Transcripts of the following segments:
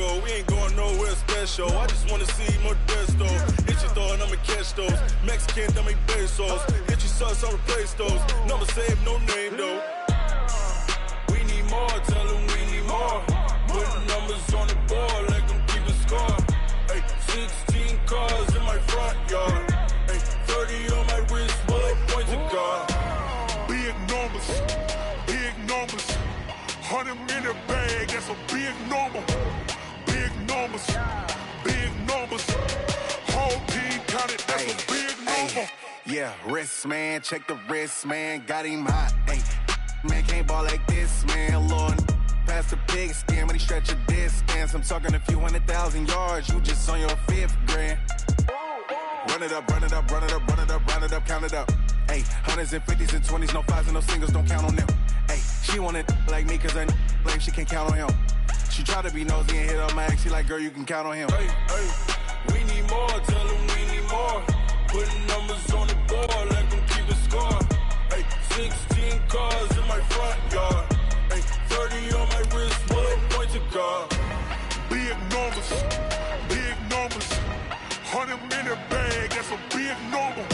go. We ain't going nowhere special. I just wanna see Modesto. Hit you throwing, I'ma catch those. Mexican, dummy pesos. Hit you sus, I'll replace those. Number save, no name though. We need more, tell them we need more. Putting numbers on the board, let them keep a score. Ay, 16 cars in my front yard. Ay, 30 on my wrist, bullet point to God. Big numbers, big numbers. 100 in the bag, that's a big number. Big numbers, big numbers. Whole team counted, that's a big number. Yeah, wrist, man, check the wrist, man. Got him hot, ayy. Man, can't ball like this, man. Lord, past the big skin, but he stretch a distance. I'm talking a few 100,000 yards. You just on your 5th grand. Run it up, run it up, run it up, run it up, run it up, count it up. Ayy, 100s and 50s and 20s, no 5s and no singles, don't count on them. Ayy, she want it like me, cause I like she can't count on him. She try to be nosy and hit up my ex. She like, girl, you can count on him. Hey, hey, we need more, tell them we need more. Putting numbers on the board, let them keep a score. Hey, 16 cars in my front yard. Hey, 30 on my wrist, bullet point to God. Big numbers, big numbers. 100 in the bag, that's a big number.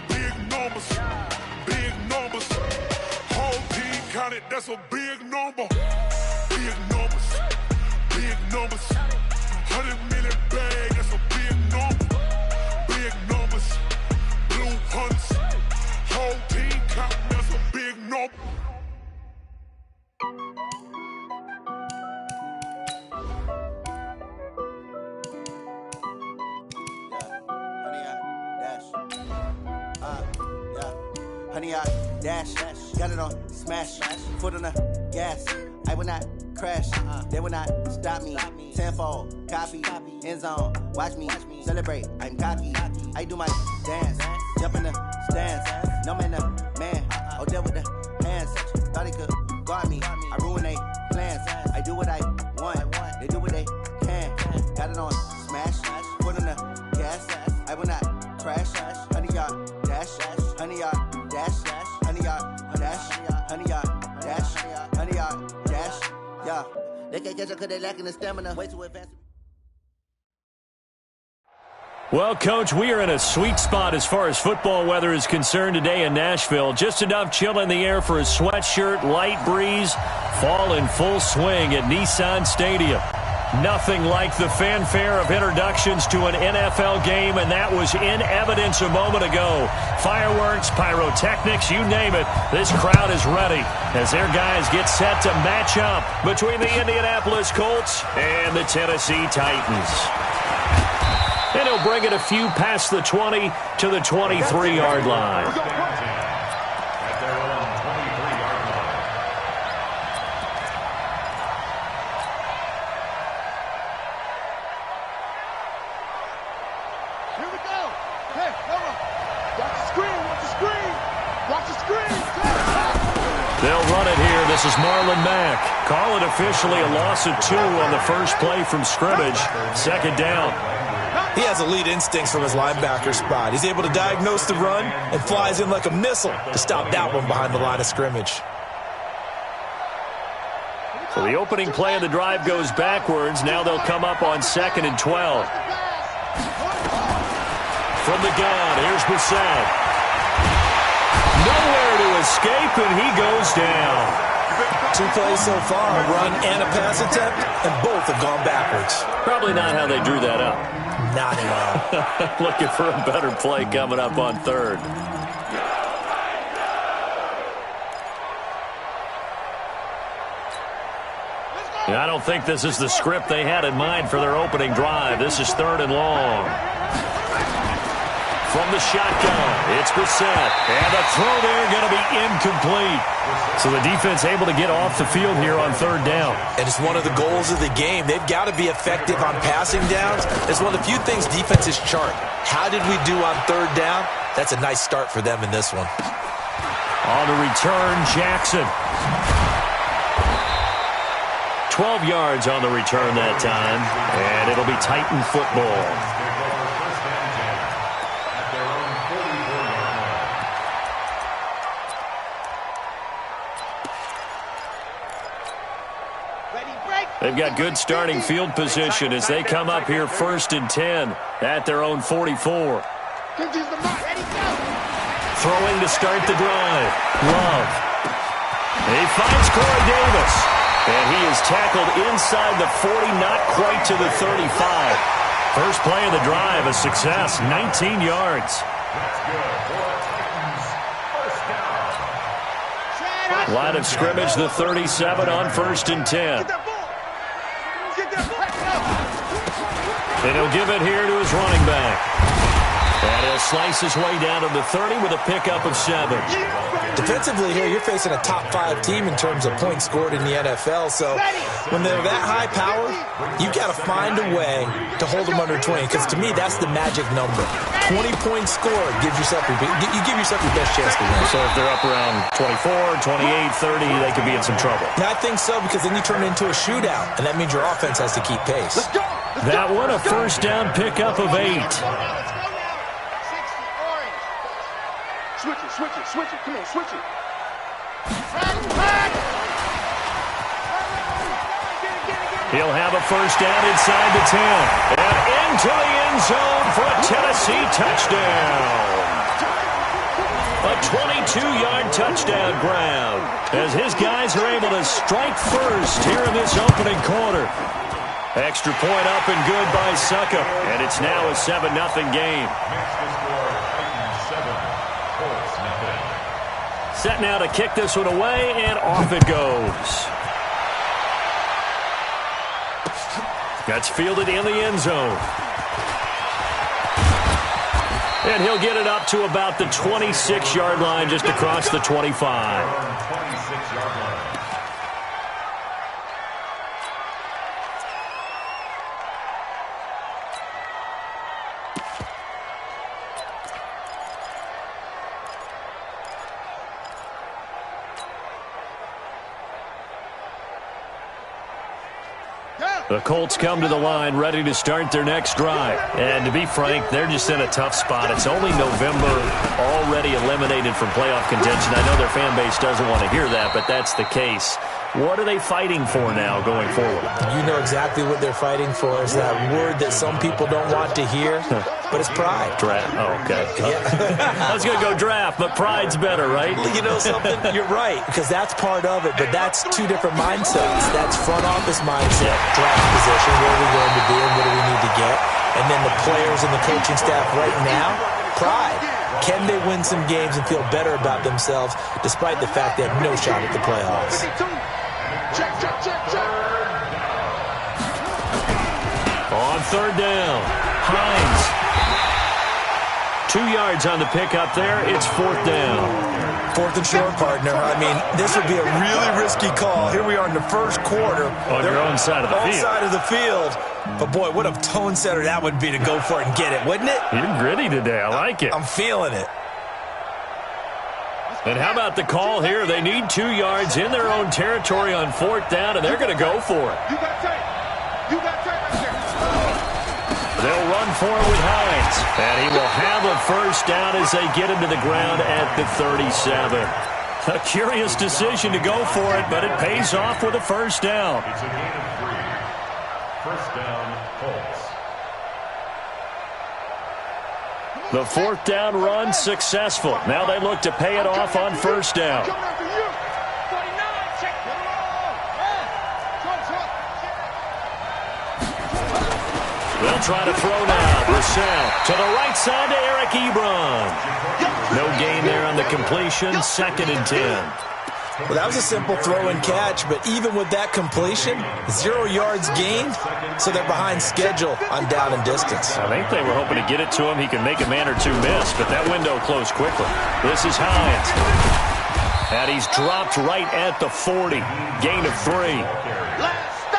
Big numbers, big numbers. Whole team counted, that's a big number. Big numbers, big numbers. 100 in the bag, that's a big number. Big numbers, blue hunts. Whole team counting, that's a big number. Honey, I dash, got it on smash, foot on the gas. I will not crash, they will not stop me. Tenfold, copy, end zone, watch me celebrate. I'm cocky, I do my dance, jump in the stands. No man, the man, oh there with the hands. Thought he could guard me, I ruin they plans. I do what I want, they do what they can. Got it on smash, foot on the gas. I will not crash, honey, y'all dash, honey, y'all dash, honey, y'all dash, honey, y'all dash, honey, y'all dash. Yeah, they can't catch up because they lacking the stamina. Way too advanced. Well, Coach, we are in a sweet spot as far as football weather is concerned today in Nashville. Just enough chill in the air for a sweatshirt, light breeze, fall in full swing at Nissan Stadium. Nothing like the fanfare of introductions to an NFL game, and that was in evidence a moment ago. Fireworks, pyrotechnics, you name it. This crowd is ready as their guys get set to match up between the Indianapolis Colts and the Tennessee Titans. And he'll bring it a few past the 20 to the 23-yard line. They'll run it here. This is Marlon Mack. Call it officially a loss of 2 on the first play from scrimmage. Second down. He has elite instincts from his linebacker spot. He's able to diagnose the run and flies in like a missile to stop that one behind the line of scrimmage. So the opening play of the drive goes backwards. Now they'll come up on 2nd and 12. From the gun, here's Brissett. Nowhere to escape, and he goes down. 2 plays so far, a run and a pass attempt, and both have gone backwards. Probably not how they drew that up. Not at all. Looking for a better play coming up on 3rd. I don't think this is the script they had in mind for their opening drive. This is 3rd and long. From the shotgun, it's Brissett. And the throw there going to be incomplete. So the defense able to get off the field here on 3rd down. And it's one of the goals of the game. They've got to be effective on passing downs. It's one of the few things defenses chart. How did we do on 3rd down? That's a nice start for them in this one. On the return, Jackson. 12 yards on the return that time. And it'll be Titan football. They've got good starting field position as they come up here 1st and 10 at their own 44. Throwing to start the drive. Love. He finds Corey Davis. And he is tackled inside the 40, not quite to the 35. First play of the drive, a success, 19 yards. Line of scrimmage, the 37 on 1st and 10. And he'll give it here to his running back. And he'll slice his way down to the 30 with a pickup of 7. Defensively here, you're facing a top-5 team in terms of points scored in the NFL. So when they're that high powered, you've got to find a way to hold them under 20. Because to me, that's the magic number. 20 points scored gives yourself you give yourself your best chance to win. So if they're up around 24, 28, 30, they could be in some trouble. Yeah, I think so, because then you turn it into a shootout, and that means your offense has to keep pace. That one, a first down pickup of 8. Switch it. Come on, switch it. He'll have a first down inside the 10. And into the end zone for a Tennessee touchdown. A 22-yard touchdown grab as his guys are able to strike first here in this opening quarter. Extra point up and good by Succa. And it's now a 7-0 game. Set now to kick this one away, and off it goes. That's fielded in the end zone. And he'll get it up to about the 26-yard line, just across the 25. 26-yard line. The Colts come to the line ready to start their next drive. And to be frank, they're just in a tough spot. It's only November, already eliminated from playoff contention. I know their fan base doesn't want to hear that, but that's the case. What are they fighting for now going forward? You know exactly what they're fighting for. Is that word that some people don't want to hear, but it's pride. Draft. Oh, okay. I was going to go draft, but pride's better, right? You know something? You're right, because that's part of it, but that's two different mindsets. That's front office mindset, draft position, where are we going to be and what do we need to get? And then the players and the coaching staff right now, pride. Can they win some games and feel better about themselves despite the fact they have no shot at the playoffs? On 3rd down, Hines. 2 yards on the pickup there. It's 4th down. 4th and short, partner. I mean, this would be a really risky call. Here we are in the first quarter. On your own side of the field. Side of the field. But, boy, what a tone setter that would be to go for it and get it, wouldn't it? You're gritty today. I like it. I'm feeling it. And how about the call here? They need 2 yards in their own territory on 4th down, and they're going to go for it. You got tape. You got tape right there. They'll run for it with Hines. And he will have a first down as they get him to the ground at the 37. A curious decision to go for it, but it pays off with a first down. It's a gain of 3. First down, Colts. The 4th down run successful. Now they look to pay it off on first down. They'll try to throw now. Brissell to the right side to Eric Ebron. No gain there on the completion. 2nd and 10. Well, that was a simple throw and catch, but even with that completion, 0 yards gained, so they're behind schedule on down and distance. I think they were hoping to get it to him. He can make a man or two miss, but that window closed quickly. This is Hines. And he's dropped right at the 40. Gain of 3.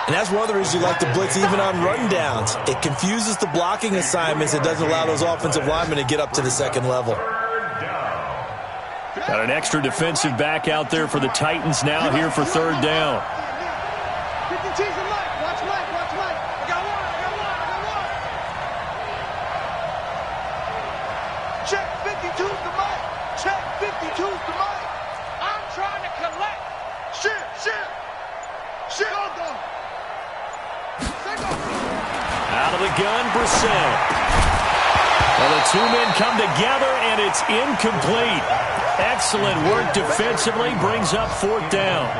And that's one of the reasons you like to blitz even on rundowns. It confuses the blocking assignments. It doesn't allow those offensive linemen to get up to the second level. Got an extra defensive back out there for the Titans now here for 3rd down. Check 52's the mic. Check 52's the mic. I'm trying to collect. Shit. Out of the gun, Brissett. Well, the two men come together, and it's incomplete. Excellent work defensively, brings up 4th down.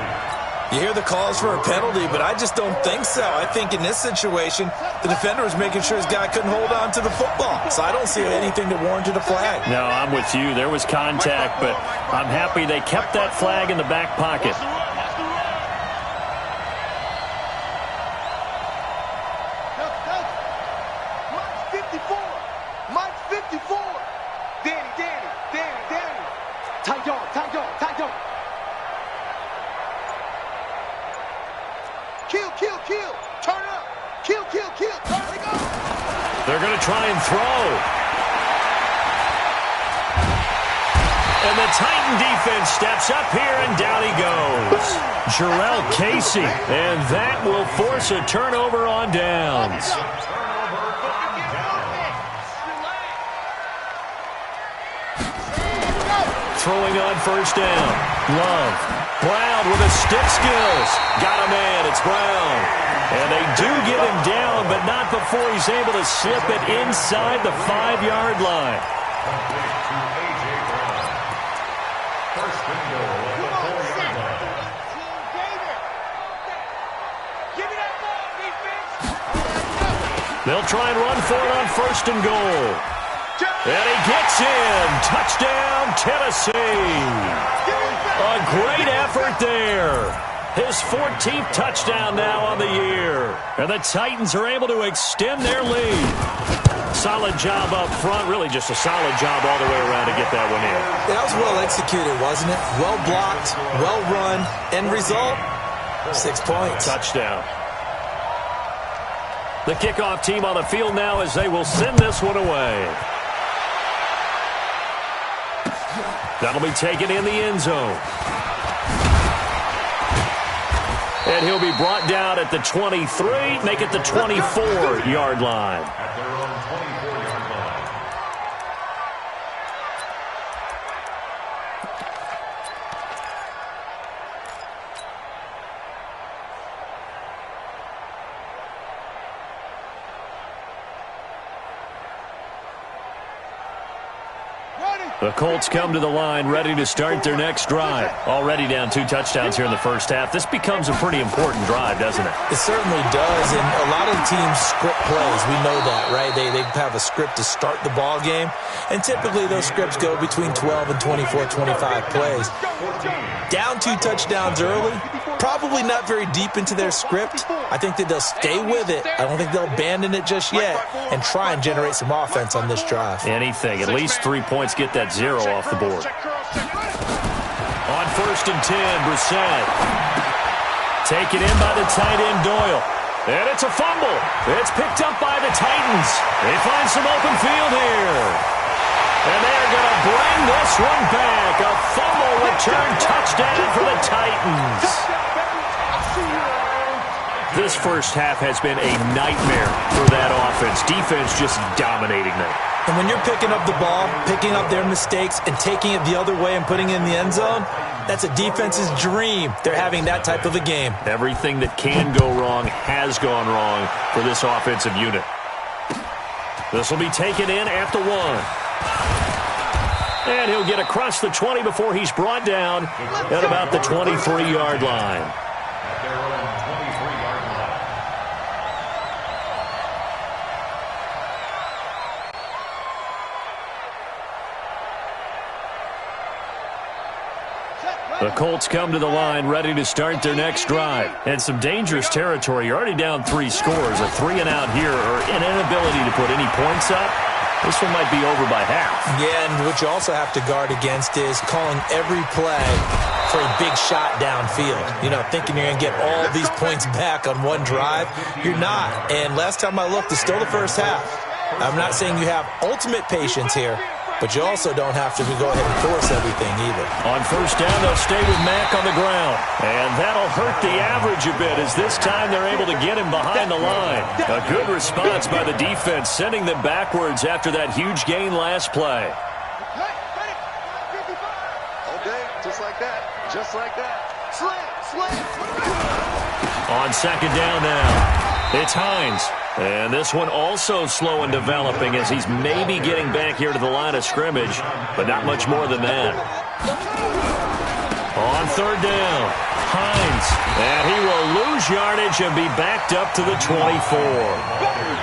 You hear the calls for a penalty, but I just don't think so. I think in this situation, the defender was making sure his guy couldn't hold on to the football. So I don't see anything that warranted a flag. No, I'm with you. There was contact, but I'm happy they kept that flag in the back pocket. They're going to try and throw. And the Titan defense steps up here, and down he goes. Jarrell Casey. And that will force a turnover on downs. Throwing on 1st down. Love. Brown with his stick skills. Got a man. It's Brown. And they do get him down, but not before he's able to slip it inside the 5-yard line. They'll try and run for it on 1st and goal. And he gets in. Touchdown, Tennessee. A great effort there. His 14th touchdown now on the year. And the Titans are able to extend their lead. Solid job up front. Really just a solid job all the way around to get that one in. That was well executed, wasn't it? Well blocked, well run. End result, 6 points. Touchdown. The kickoff team on the field now as they will send this one away. That'll be taken in the end zone. And he'll be brought down at the 23, make it the 24-yard line. The Colts come to the line ready to start their next drive. Already down 2 touchdowns here in the first half. This becomes a pretty important drive, doesn't it? It certainly does, and a lot of the teams script plays. We know that, right? They have a script to start the ball game, and typically those scripts go between 12 and 24, 25 plays. Down 2 touchdowns early, probably not very deep into their script. I think that they'll stay with it. I don't think they'll abandon it just yet and try and generate some offense on this drive. Anything. At least 3 points, get that 0 off the board. On 1st and 10, Brissett. Taken in by the tight end, Doyle. And it's a fumble. It's picked up by the Titans. They find some open field here. And they're going to bring this one back. A fumble return touchdown for the Titans. This first half has been a nightmare for that offense. Defense just dominating them. And when you're picking up the ball, picking up their mistakes, and taking it the other way and putting it in the end zone, that's a defense's dream. They're having that type of a game. Everything that can go wrong has gone wrong for this offensive unit. This will be taken in at the 1. And he'll get across the 20 before he's brought down at about the 23-yard line. The Colts come to the line ready to start their next drive. And some dangerous territory. You're already down 3 scores. A 3-and-out here or an inability to put any points up. This one might be over by half. Yeah, and what you also have to guard against is calling every play for a big shot downfield. You know, thinking you're going to get all these points back on one drive. You're not. And last time I looked, it's still the first half. I'm not saying you have ultimate patience here, but you also don't have to go ahead and force everything either. On 1st down, they'll stay with Mack on the ground. And that'll hurt the average a bit as this time they're able to get him behind the line. A good response by the defense, sending them backwards after that huge gain last play. Okay, just like that. Just like that. Slam. On 2nd down now, it's Hines. And this one also slow in developing as he's maybe getting back here to the line of scrimmage, but not much more than that. On third down, Hines, and he will lose yardage and be backed up to the 24.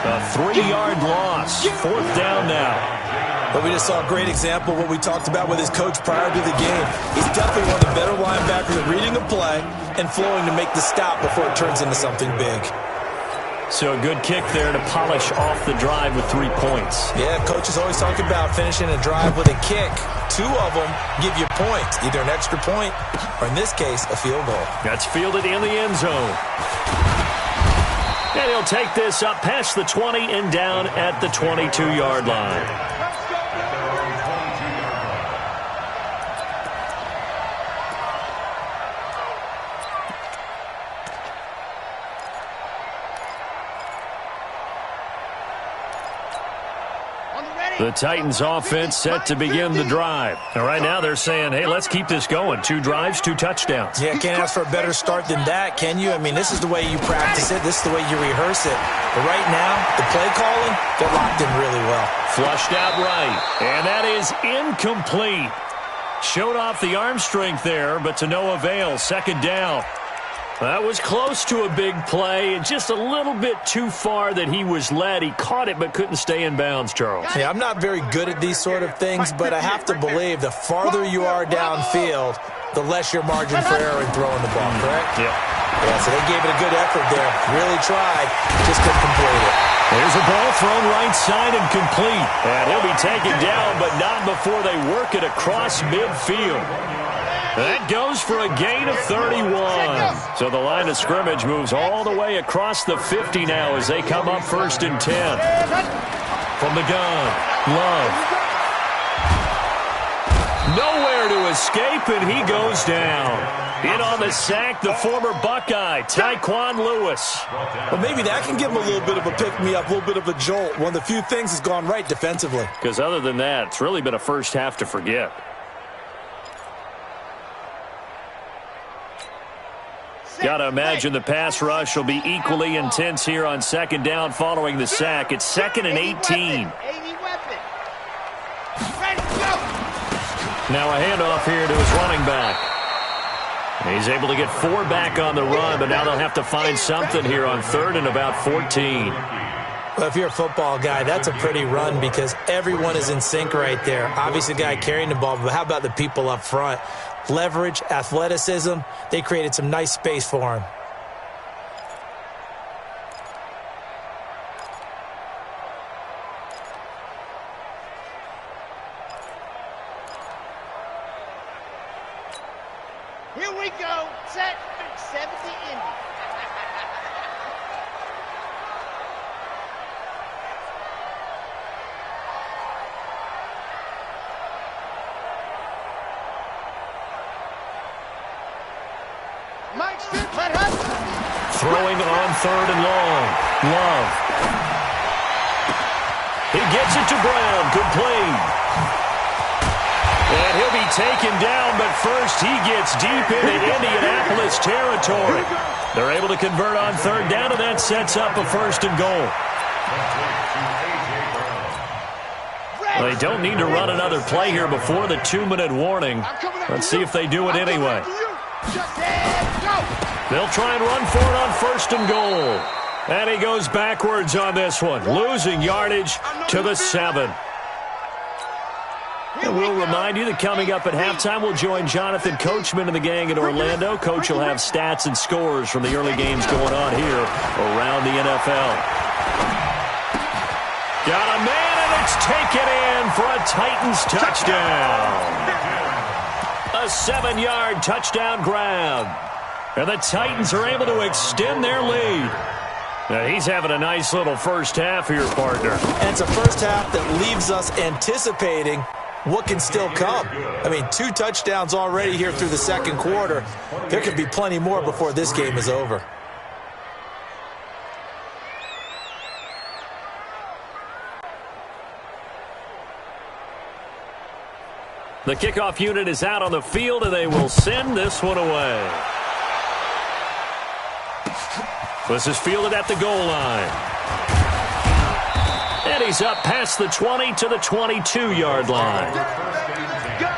A 3-yard loss, fourth down now. But we just saw a great example of what we talked about with his coach prior to the game. He's definitely one of the better linebackers at reading a play and flowing to make the stop before it turns into something big. So a good kick there to polish off the drive with 3 points. Yeah, coaches always talk about finishing a drive with a kick. 2 of them give you points, either an extra point or, in this case, a field goal. That's fielded in the end zone. And he'll take this up past the 20 and down at the 22-yard line. The Titans offense set to begin the drive. And right now they're saying, hey, let's keep this going. 2 drives, 2 touchdowns. Yeah, can't ask for a better start than that, can you? I mean, this is the way you practice it. This is the way you rehearse it. But right now, the play calling, they're locked in really well. Flushed out right. And that is incomplete. Showed off the arm strength there, but to no avail. Second down. That was close to a big play, and just a little bit too far that he was led. He caught it but couldn't stay in bounds, Charles. Yeah, I'm not very good at these sort of things, but I have to believe the farther you are downfield, the less your margin for error in throwing the ball, correct? Yeah. Yeah, so they gave it a good effort there. Really tried, just couldn't complete it. There's a ball thrown right side and complete. And he'll be taken down, but not before they work it across midfield. That goes for a gain of 31. So the line of scrimmage moves all the way across the 50 now as they come up first and 10. From the gun, Love. Nowhere to escape, and he goes down. In on the sack, the former Buckeye, Tyquan Lewis. Well, maybe that can give him a little bit of a pick-me-up, a little bit of a jolt. One of the few things has gone right defensively. Because other than that, it's really been a first half to forget. Got to imagine the pass rush will be equally intense here on second down following the sack. It's 2nd and 18. Now a handoff here to his running back. He's able to get 4 back on the run, but now they'll have to find something here on 3rd and about 14. Well, if you're a football guy, that's a pretty run because everyone is in sync right there. Obviously, the guy carrying the ball, but how about the people up front? Leverage, athleticism, they created some nice space for him. Here we go. Set. 70 Indy. Throwing on 3rd and long. Love. He gets it to Brown. Complete. And he'll be taken down, but first he gets deep into Indianapolis territory. They're able to convert on 3rd down, and that sets up a 1st and goal. They don't need to run another play here before the 2-minute warning. Let's see if they do it anyway. They'll try and run for it on 1st and goal. And he goes backwards on this one, losing yardage to the 7. And we'll remind you that coming up at halftime, we'll join Jonathan Coachman and the gang in Orlando. Coach will have stats and scores from the early games going on here around the NFL. Got a man, and it's taken in for a Titans touchdown. A 7-yard touchdown grab. And the Titans are able to extend their lead. Now, he's having a nice little first half here, partner. And it's a first half that leaves us anticipating what can still come. I mean, 2 touchdowns already here through the second quarter. There could be plenty more before this game is over. The kickoff unit is out on the field, and they will send this one away. This is fielded at the goal line. carries up past the 20 to the 22-yard line. Let's go.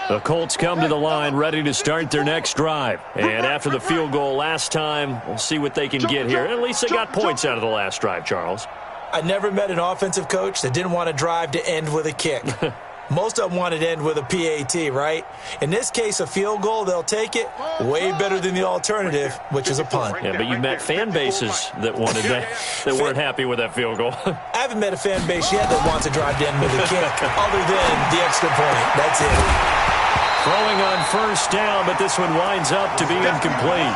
The Colts come to the line ready to start their next drive. And after the field goal last time, we'll see what they can get here. At least they got points out of the last drive, Charles. I never met an offensive coach that didn't want to drive to end with a kick. Most of them wanted to end with a PAT, right? In this case, a field goal, they'll take it. Way better than the alternative, which is a punt. Yeah, but you've met fan bases that wanted that weren't happy with that field goal. I haven't met a fan base yet that wants to drive to end with a kick, other than the extra point. That's it. Throwing on first down, but this one winds up to be incomplete.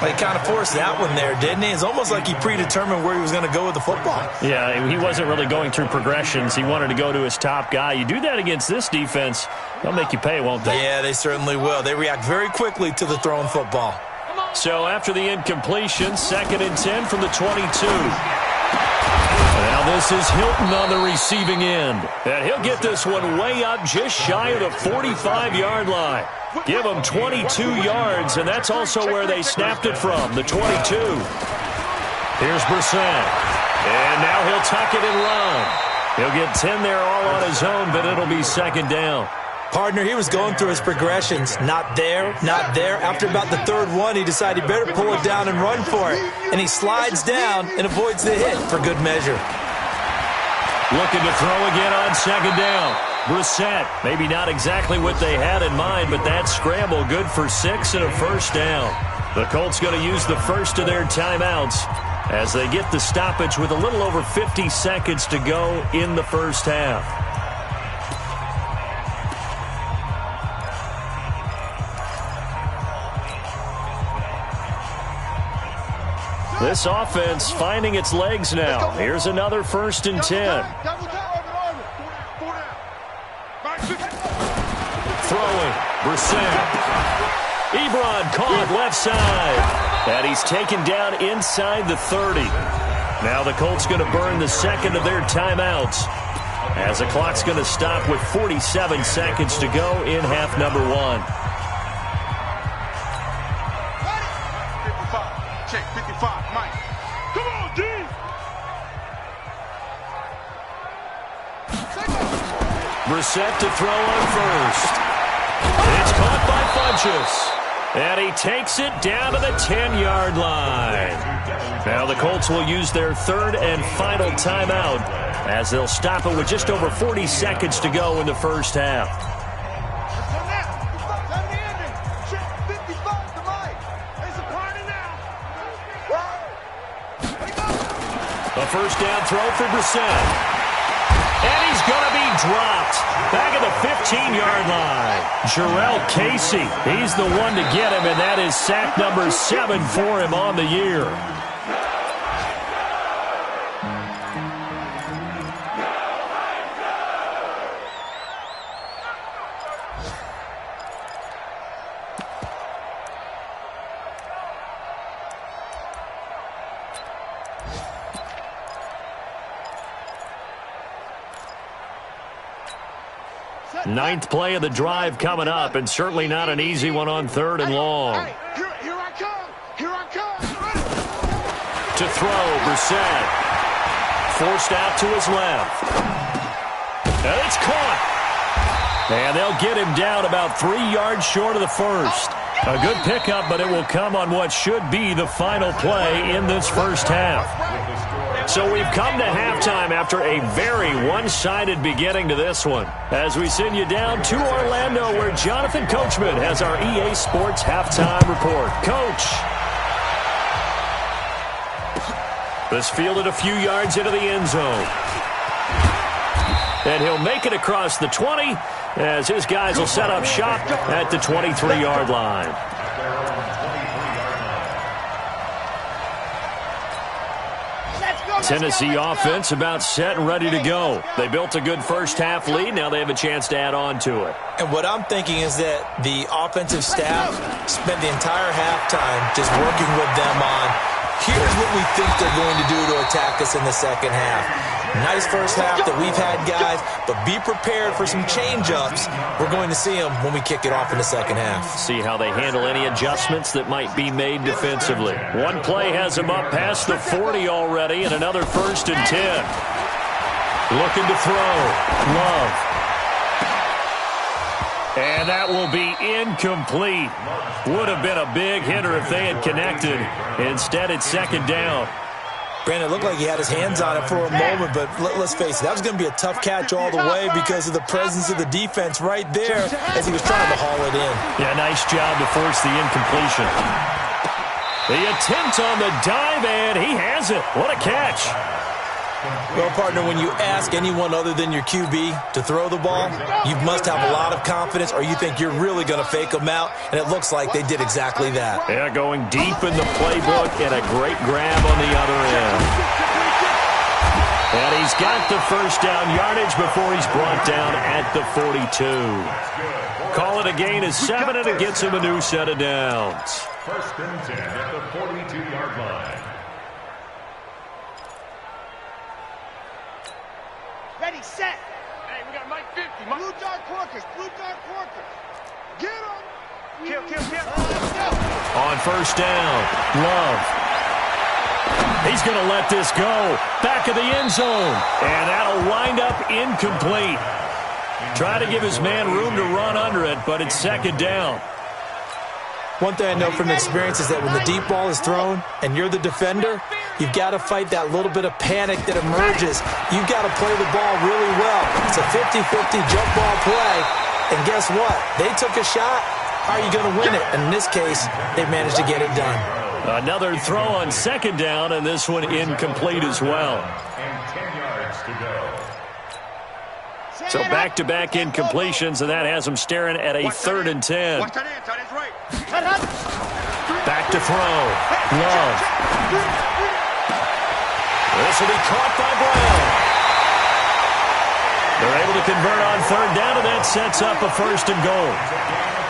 He kind of forced that one there, didn't he? It's almost like he predetermined where he was going to go with the football. Yeah, he wasn't really going through progressions. He wanted to go to his top guy. You do that against this defense, they'll make you pay, won't they? Yeah, they certainly will. They react very quickly to the thrown football. So after the incompletion, 2nd and 10 from the 22. Now this is Hilton on the receiving end. And he'll get this one way up just shy of the 45-yard line. Give him 22 yards, and that's also where they snapped it from, the 22. Here's Brissett. And now he'll tuck it and run. He'll get 10 there all on his own, but it'll be 2nd down. Partner, he was going through his progressions. Not there, not there. After about the 3rd one, he decided he better pull it down and run for it. And he slides down and avoids the hit for good measure. Looking to throw again on 2nd down. Brissett, maybe not exactly what they had in mind, but that scramble good for 6 and a first down. The Colts going to use the first of their timeouts as they get the stoppage with a little over 50 seconds to go in the first half. This offense finding its legs now. Here's another 1st and 10. Throwing, Brissett. Ebron caught left side. And he's taken down inside the 30. Now the Colts going to burn the 2nd of their timeouts as the clock's going to stop with 47 seconds to go in half number 1. Check 55, Mike. Come on, D. Brissett to throw on first. It's caught by Funchess. And he takes it down to the 10-yard line. Now the Colts will use their 3rd and final timeout as they'll stop it with just over 40 seconds to go in the first half. A first down throw for Brissett. And he's going to be dropped back at the 15-yard line. Jarrell Casey, he's the one to get him, and that is sack number 7 for him on the year. Ninth play of the drive coming up, and certainly not an easy one on 3rd and long. Here I come. Here I come. To throw, Brissett. Forced out to his left. And it's caught. And they'll get him down about 3 yards short of the first. A good pickup, but it will come on what should be the final play in this first half. So we've come to halftime after a very one-sided beginning to this one. As we send you down to Orlando, where Jonathan Coachman has our EA Sports Halftime Report. Coach. This fielded a few yards into the end zone. And he'll make it across the 20 as his guys will set up shop at the 23-yard line. Tennessee offense about set and ready to go. They built a good first-half lead. Now they have a chance to add on to it. And what I'm thinking is that the offensive staff spent the entire halftime just working with them on, here's what we think they're going to do to attack us in the second half. Nice first half that we've had, guys, but be prepared for some change-ups. We're going to see them when we kick it off in the second half. See how they handle any adjustments that might be made defensively. One play has them up past the 40 already, and another 1st and 10. Looking to throw. Love. And that will be incomplete. Would have been a big hitter if they had connected. Instead, it's 2nd down. Brandon, it looked like he had his hands on it for a moment, but let's face it, that was going to be a tough catch all the way because of the presence of the defense right there as he was trying to haul it in. Yeah, nice job to force the incompletion. The attempt on the dive, and he has it. What a catch. Well, partner, when you ask anyone other than your QB to throw the ball, you must have a lot of confidence or you think you're really going to fake them out, and it looks like they did exactly that. Yeah, going deep in the playbook and a great grab on the other end. And he's got the first down yardage before he's brought down at the 42. Call it a gain of 7, and it gets him a new set of downs. 1st and 10 at the 42-yard line. Ready, set. Hey, we got Mike 50. Blue Dark Porkers. Blue Dark Porkers. Get him. Kill. Let's go. On 1st down, Love. He's going to let this go. Back of the end zone. And that'll wind up incomplete. Try to give his man room to run under it, but it's 2nd down. One thing I know from experience is that when the deep ball is thrown and you're the defender, you've got to fight that little bit of panic that emerges. You've got to play the ball really well. It's a 50-50 jump ball play. And guess what? They took a shot. How are you going to win it? And in this case, they managed to get it done. Another throw on 2nd down, and this one incomplete as well. And 10 yards to go. So back-to-back incompletions, and that has them staring at a 3rd and 10. Back to throw. Love. This will be caught by Brown. They're able to convert on 3rd down, and that sets up a 1st and goal.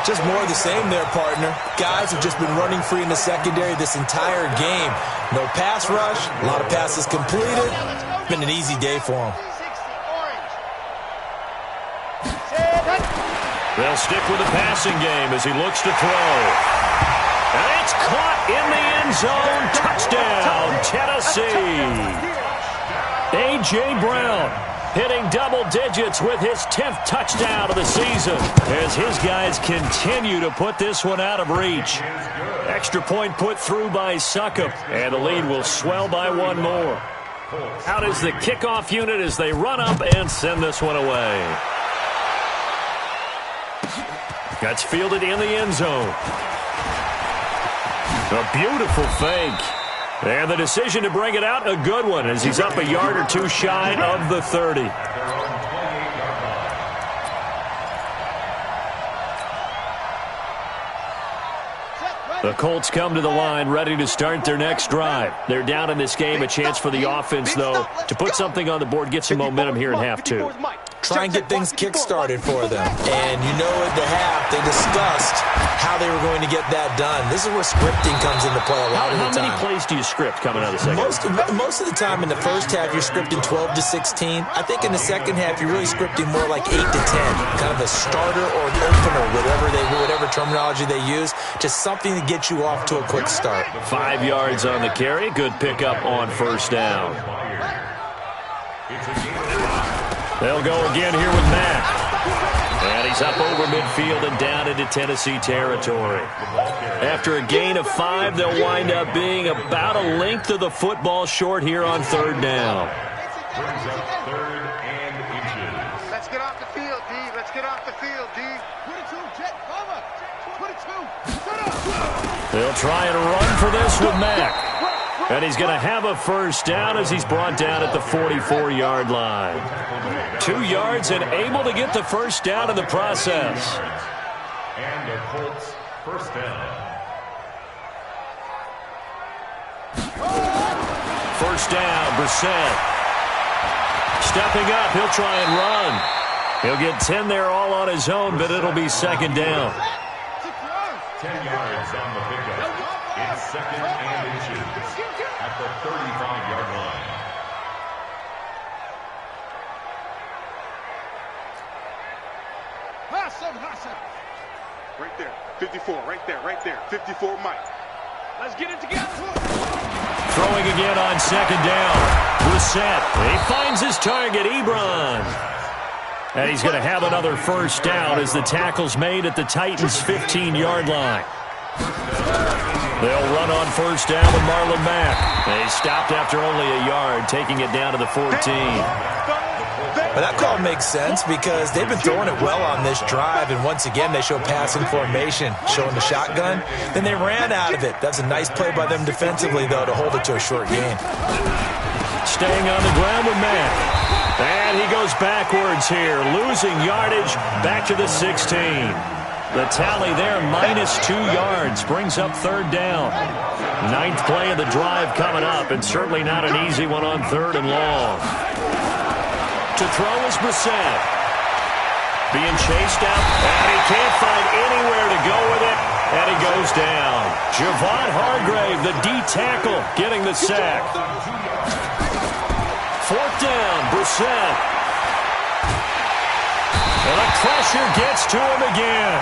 Just more of the same there, partner. Guys have just been running free in the secondary this entire game. No pass rush, a lot of passes completed. It's been an easy day for them. They'll stick with the passing game as he looks to throw. And it's caught in the end zone. Touchdown, Tennessee. A.J. Brown hitting double digits with his 10th touchdown of the season as his guys continue to put this one out of reach. Extra point put through by Suckup, and the lead will swell by 1 more. Out is the kickoff unit as they run up and send this one away. That's fielded in the end zone. A beautiful fake. And the decision to bring it out, a good one, as he's up a yard or 2 shy of the 30. The Colts come to the line ready to start their next drive. They're down in this game. A chance for the offense, though, to put something on the board, get some momentum here in half 2. Try and get things kick-started for them. And you know at the half, they discussed how they were going to get that done. This is where scripting comes into play a lot of the time. How many plays do you script coming out of the second half? Most of the time in the first half, you're scripting 12 to 16. I think in the second half, you're really scripting more like 8 to 10. Kind of a starter or an opener, whatever terminology they use. Just something to get you off to a quick start. 5 yards on the carry. Good pickup on 1st down. They'll go again here with Mack. And he's up over midfield and down into Tennessee territory. After a gain of 5, they'll wind up being about a length of the football short here on 3rd down. Brings up 3rd and inches. Let's get off the field, D. Let's get off the field, D. 22, jet, cover. 22. They'll try and run for this with Mack. And he's going to have a 1st down as he's brought down at the 44-yard line. 2 yards and able to get the 1st down in the process. And the Colts 1st down. First down, Brissett. Stepping up, he'll try and run. He'll get 10 there all on his own, but it'll be second down. 10 yards on the pickup. It's second and inches at the 35-yard line. Right there. 54, right there. 54, Mike. Let's get it together. Throwing again on second down. Brissett. He finds his target, Ebron. And he's going to have another first down as the tackle's made at the Titans' 15-yard line. They'll run on first down with Marlon Mack. They stopped after only a yard, taking it down to the 14. But that call makes sense because they've been throwing it well on this drive, and once again they show passing formation, showing the shotgun. Then they ran out of it. That's a nice play by them defensively, though, to hold it to a short gain. Staying on the ground with Mack. And he goes backwards here, losing yardage back to the 16. The tally there, -2 yards, brings up third down. 9th play of the drive coming up, and certainly not an easy one on 3rd and long. To throw is Brissett. Being chased out, and he can't find anywhere to go with it, and he goes down. Javon Hargrave, the D tackle, getting the sack. 4th down, Brissett. And the pressure gets to him again.